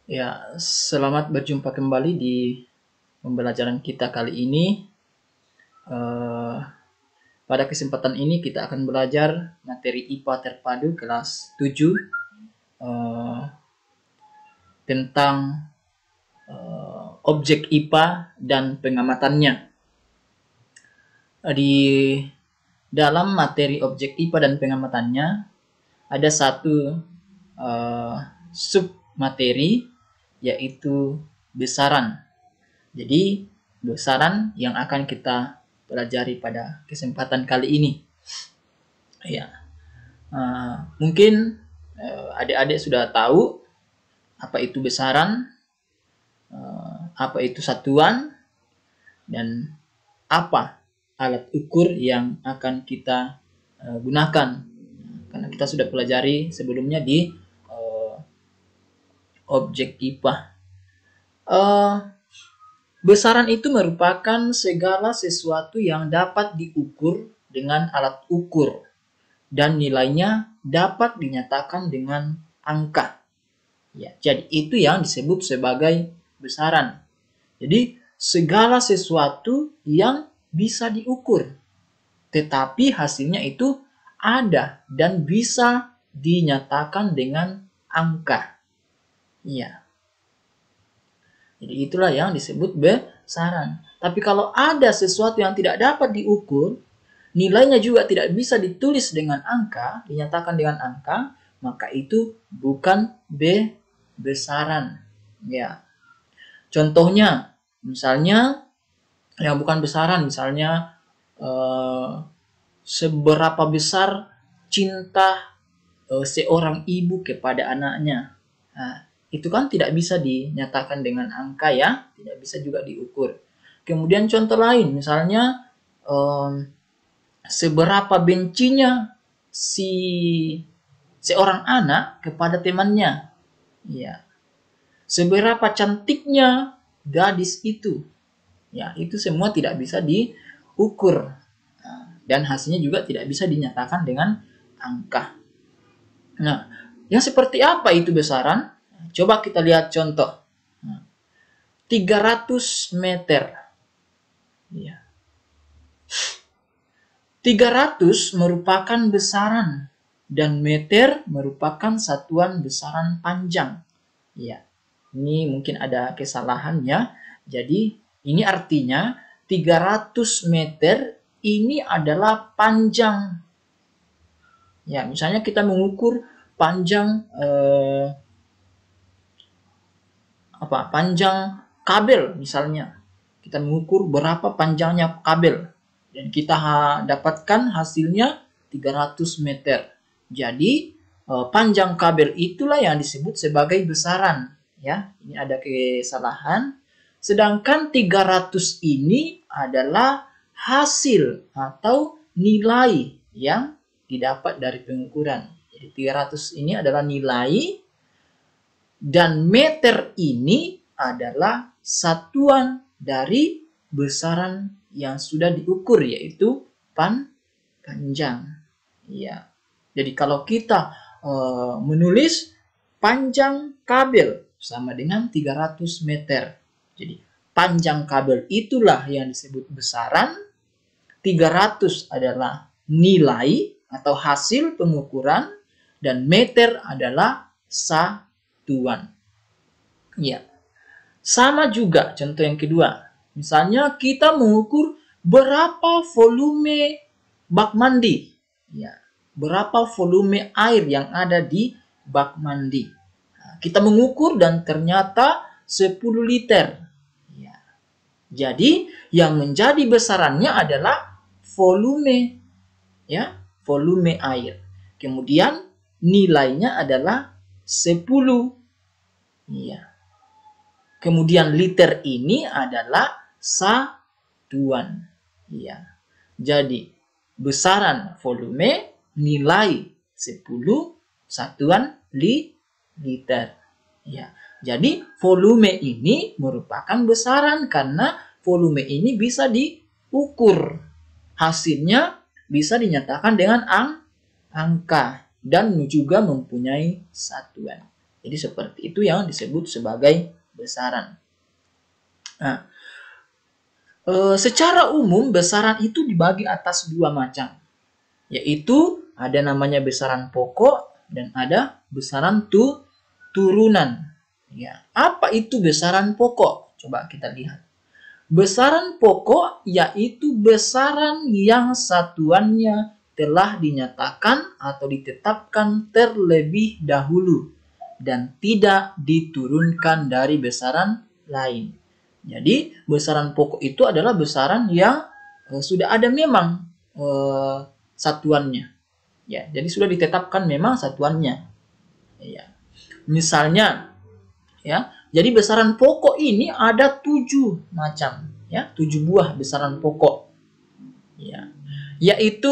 Ya, selamat berjumpa kembali di pembelajaran kita kali ini. Eh, Pada kesempatan ini kita akan belajar materi IPA terpadu kelas 7 eh, tentang objek IPA dan pengamatannya. Di dalam materi objek IPA dan pengamatannya ada satu sub materi, yaitu besaran. Jadi besaran yang akan kita pelajari pada kesempatan kali ini. Ya, mungkin adik-adik sudah tahu apa itu besaran, apa itu satuan, dan apa alat ukur yang akan kita gunakan. Karena kita sudah pelajari sebelumnya di objek IPA. Besaran itu merupakan segala sesuatu yang dapat diukur dengan alat ukur dan nilainya dapat dinyatakan dengan angka. Ya, jadi itu yang disebut sebagai besaran. Jadi segala sesuatu yang bisa diukur, tetapi hasilnya itu ada dan bisa dinyatakan dengan angka. Ya. Jadi itulah yang disebut besaran. Tapi kalau ada sesuatu yang tidak dapat diukur, nilainya juga tidak bisa ditulis dengan angka, dinyatakan dengan angka, maka itu bukan besaran. Ya. Contohnya, misalnya yang bukan besaran, misalnya seberapa besar cinta seorang ibu kepada anaknya. Nah, itu kan tidak bisa dinyatakan dengan angka, ya, tidak bisa juga diukur. Kemudian contoh lain, misalnya seberapa bencinya seorang anak kepada temannya, ya, seberapa cantiknya gadis itu, ya, itu semua tidak bisa diukur, dan hasilnya juga tidak bisa dinyatakan dengan angka. Nah, yang seperti apa itu besaran? Coba kita lihat contoh. 300 meter. Ya. 300 merupakan besaran dan meter merupakan satuan besaran panjang. Ya. Ini mungkin ada kesalahannya. Jadi ini artinya 300 meter ini adalah panjang. Ya, misalnya kita mengukur panjang panjang kabel, misalnya kita mengukur berapa panjangnya kabel dan kita dapatkan hasilnya 300 meter. Jadi panjang kabel itulah yang disebut sebagai besaran, ya. Ini ada kesalahan. Sedangkan 300 ini adalah hasil atau nilai yang didapat dari pengukuran. Jadi 300 ini adalah nilai, dan meter ini adalah satuan dari besaran yang sudah diukur, yaitu panjang. Ya. Jadi kalau kita menulis panjang kabel sama dengan 300 meter. Jadi panjang kabel itulah yang disebut besaran, 300 adalah nilai atau hasil pengukuran, dan meter adalah satuan. Ya. Sama juga contoh yang kedua. Misalnya kita mengukur berapa volume bak mandi. Ya. Berapa volume air yang ada di bak mandi. Nah, kita mengukur dan ternyata 10 liter. Ya. Jadi yang menjadi besarannya adalah volume, ya, volume air. Kemudian nilainya adalah 10. Ya. Kemudian liter ini adalah satuan. Ya. Jadi besaran volume, nilai 10, satuan liter. Ya. Jadi volume ini merupakan besaran karena volume ini bisa diukur. Hasilnya bisa dinyatakan dengan angka dan juga mempunyai satuan. Jadi seperti itu yang disebut sebagai besaran. Nah, secara umum besaran itu dibagi atas dua macam, yaitu ada namanya besaran pokok dan ada besaran turunan. Ya, apa itu besaran pokok? Coba kita lihat. Besaran pokok yaitu besaran yang satuannya telah dinyatakan atau ditetapkan terlebih dahulu dan tidak diturunkan dari besaran lain. Jadi besaran pokok itu adalah besaran yang sudah ada memang satuannya. Ya, jadi sudah ditetapkan memang satuannya. Ya. Misalnya, ya, jadi besaran pokok ini ada 7 macam, ya, 7 buah besaran pokok. Ya, yaitu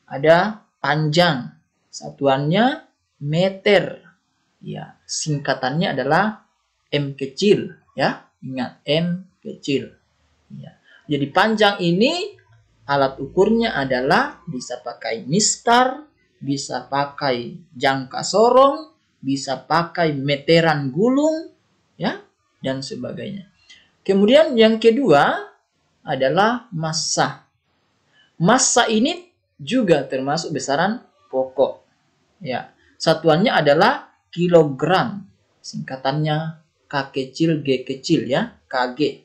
ada panjang, satuannya meter. Ya, singkatannya adalah M kecil, ya. Ingat M kecil. Ya. Jadi panjang ini alat ukurnya adalah bisa pakai mistar, bisa pakai jangka sorong, bisa pakai meteran gulung, ya, dan sebagainya. Kemudian yang kedua adalah massa. Massa ini juga termasuk besaran pokok. Ya, satuannya adalah kilogram. Singkatannya K kecil, G kecil, ya, Kg.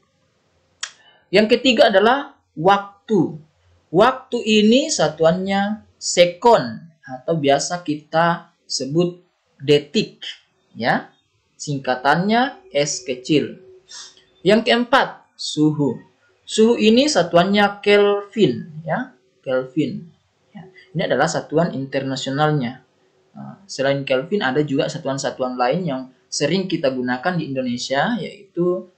Yang ketiga adalah waktu. Waktu ini satuannya sekon atau biasa kita sebut detik, ya. Singkatannya S kecil. Yang keempat, suhu. Suhu ini satuannya Kelvin, ya, Kelvin. Ya, ini adalah satuan internasionalnya. Selain Kelvin ada juga satuan-satuan lain yang sering kita gunakan di Indonesia, yaitu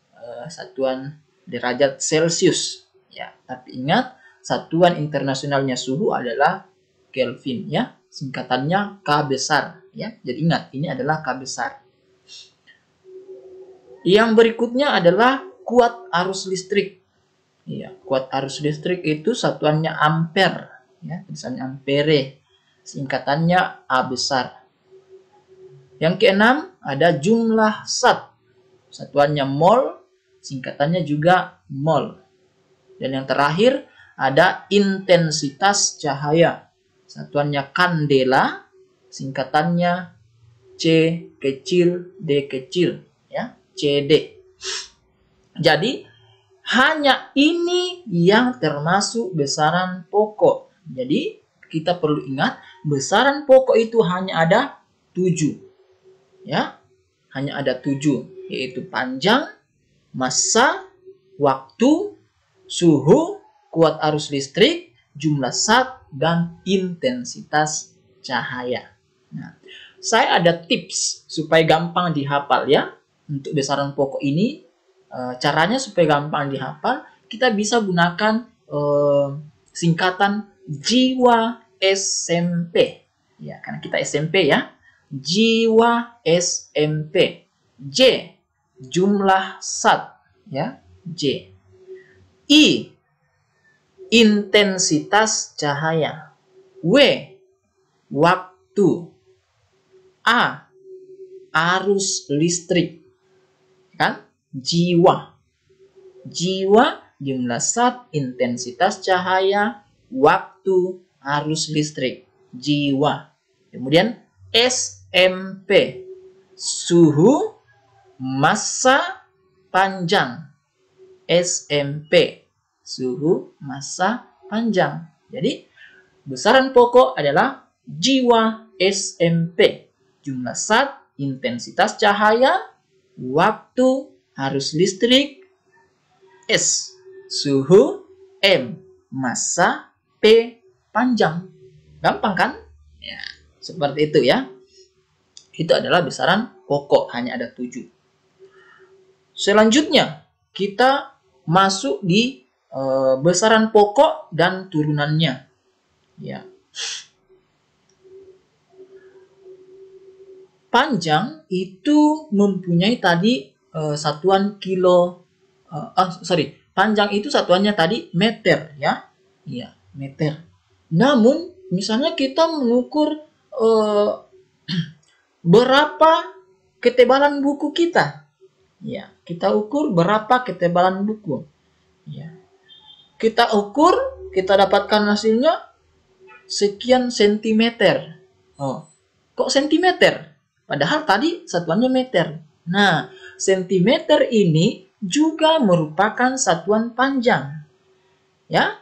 satuan derajat Celcius. Ya, tapi ingat satuan internasionalnya suhu adalah Kelvin, ya. Singkatannya K besar, ya. Jadi ingat ini adalah K besar. Yang berikutnya adalah kuat arus listrik. Ya, kuat arus listrik itu satuannya ampere, ya, tulisannya ampere. Singkatannya A besar. Yang keenam ada jumlah zat. Satuannya mol, singkatannya juga mol. Dan yang terakhir ada intensitas cahaya. Satuannya kandela, singkatannya C kecil D kecil, ya, CD. Jadi hanya ini yang termasuk besaran pokok. Jadi kita perlu ingat besaran pokok itu hanya ada 7. Ya, hanya ada 7, yaitu panjang, massa, waktu, suhu, kuat arus listrik, jumlah zat, dan intensitas cahaya. Nah, saya ada tips supaya gampang dihafal, ya, untuk besaran pokok ini. Caranya supaya gampang dihafal, kita bisa gunakan singkatan jiwa SMP. Ya, karena kita SMP, ya. Jiwa SMP. J jumlah zat, ya, J. I intensitas cahaya. W waktu. A arus listrik. Kan? Jiwa. Jiwa jumlah zat, intensitas cahaya, waktu, arus listrik. Jiwa. Kemudian SMP. Suhu, massa, panjang. SMP. Suhu, massa, panjang. Jadi besaran pokok adalah jiwa SMP. Jumlah zat, intensitas cahaya, waktu, arus listrik, S, suhu, M, massa, P, panjang. Gampang kan? Ya, seperti itu, ya. Itu adalah besaran pokok, hanya ada 7. Selanjutnya, kita masuk di besaran pokok dan turunannya. Ya. Panjang itu mempunyai tadi satuan kilo, panjang itu satuannya tadi meter, ya, iya, meter. Namun misalnya kita mengukur berapa ketebalan buku kita. Ya, kita ukur berapa ketebalan buku. Ya. Kita ukur, kita dapatkan hasilnya sekian sentimeter. Oh, kok sentimeter? Padahal tadi satuannya meter. Nah, sentimeter ini juga merupakan satuan panjang. Ya,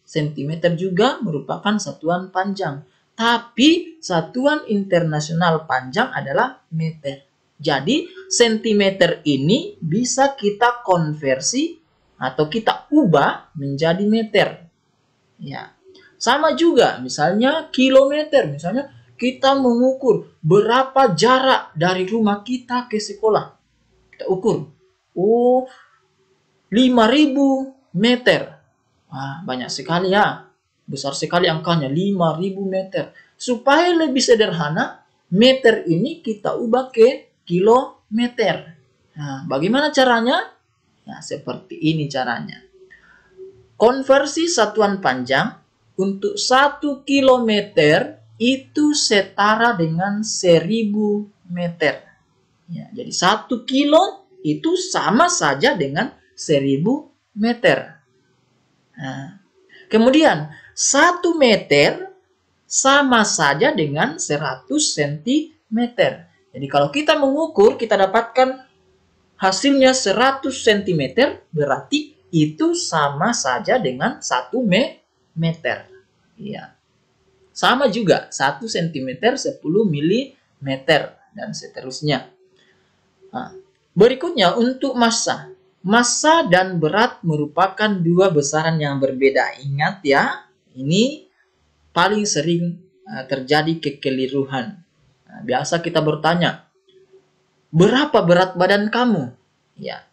sentimeter juga merupakan satuan panjang. Tapi satuan internasional panjang adalah meter. Jadi, sentimeter ini bisa kita konversi atau kita ubah menjadi meter. Ya. Sama juga, misalnya kilometer. Misalnya kita mengukur berapa jarak dari rumah kita ke sekolah. Kita ukur. Oh, 5.000 meter. Wah, banyak sekali ya. Besar sekali angkanya, 5.000 meter. Supaya lebih sederhana, meter ini kita ubah ke kilometer. Nah, bagaimana caranya? Ya, seperti ini caranya. Konversi satuan panjang untuk 1 kilometer itu setara dengan 1.000 meter. Ya, jadi 1 kilo itu sama saja dengan 1.000 meter. Nah, kemudian 1 meter sama saja dengan 100 cm. Jadi kalau kita mengukur, kita dapatkan hasilnya 100 cm, berarti itu sama saja dengan 1 meter. Ya. Sama juga 1 cm 10 mm dan seterusnya. Nah, berikutnya untuk massa. Massa dan berat merupakan dua besaran yang berbeda. Ingat ya, ini paling sering terjadi kekeliruan. Nah, biasa kita bertanya, berapa berat badan kamu? Ya,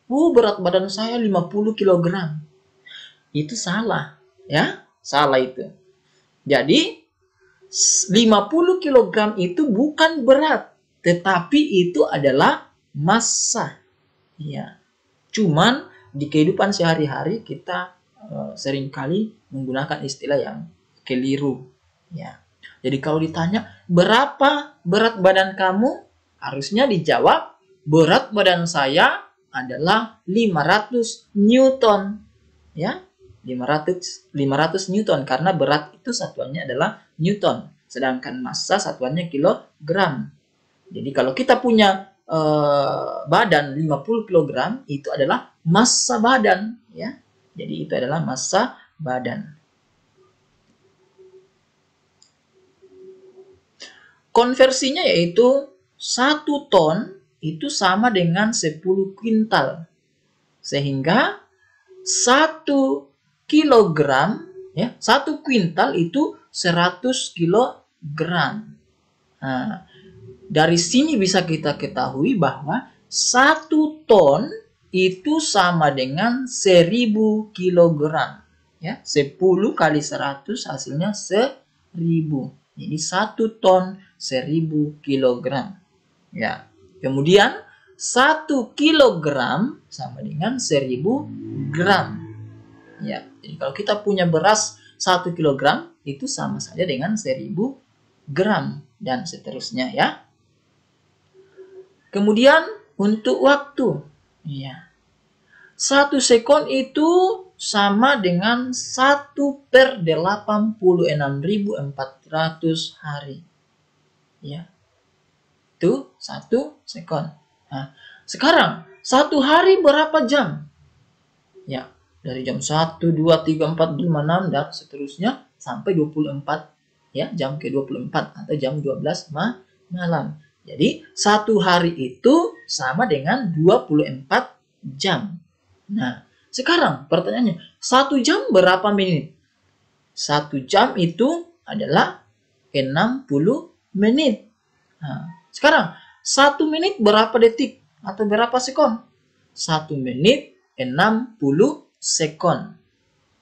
berat badan saya 50 kg. Itu salah, ya, salah itu. Jadi 50 kg itu bukan berat, tetapi itu adalah massa. Ya, cuman di kehidupan sehari-hari kita seringkali menggunakan istilah yang keliru. Ya, jadi kalau ditanya berapa berat badan kamu, harusnya dijawab berat badan saya adalah 500 Newton. Ya, 500 Newton karena berat itu satuannya adalah Newton, sedangkan massa satuannya kilogram. Jadi kalau kita punya badan 50 kg itu adalah massa badan, ya. Jadi itu adalah massa badan. Konversinya yaitu 1 ton itu sama dengan 10 kuintal. Sehingga 1 kilogram, ya, 1 kuintal itu 100 kilogram. Nah, dari sini bisa kita ketahui bahwa 1 ton itu sama dengan 1.000 kilogram. Ya, 10 kali 100 hasilnya 1.000. Jadi 1 ton 1.000 kilogram. Ya, kemudian 1 kilogram sama dengan 1.000 gram. Ya, jadi kalau kita punya beras 1 kilogram itu sama saja dengan 1.000 gram dan seterusnya, ya. Kemudian untuk waktu, ya, 1 sekon itu sama dengan 1/86.400 hari. Ya, itu 1 sekon. Nah, sekarang 1 hari berapa jam? Ya, dari jam 1, 2, 3, 4, 5, 6 dan seterusnya sampai 24, ya, jam ke-24 atau jam 12 malam. Jadi 1 hari itu sama dengan 24 jam. Nah, sekarang pertanyaannya, 1 jam berapa menit? 1 jam itu adalah 60 menit. Nah, sekarang 1 menit berapa detik atau berapa sekon? 1 menit 60 sekon.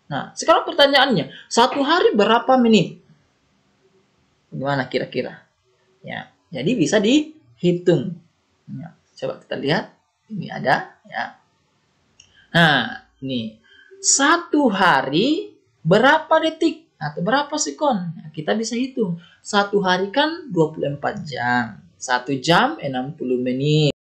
Nah, sekarang pertanyaannya, 1 hari berapa menit? Gimana kira-kira? Ya, jadi bisa dihitung. Ya, coba kita lihat. Ini ada, ya. Nah, nih. 1 hari berapa detik atau berapa sekon? Nah, kita bisa hitung. 1 hari kan 24 jam. 1 jam 60 menit.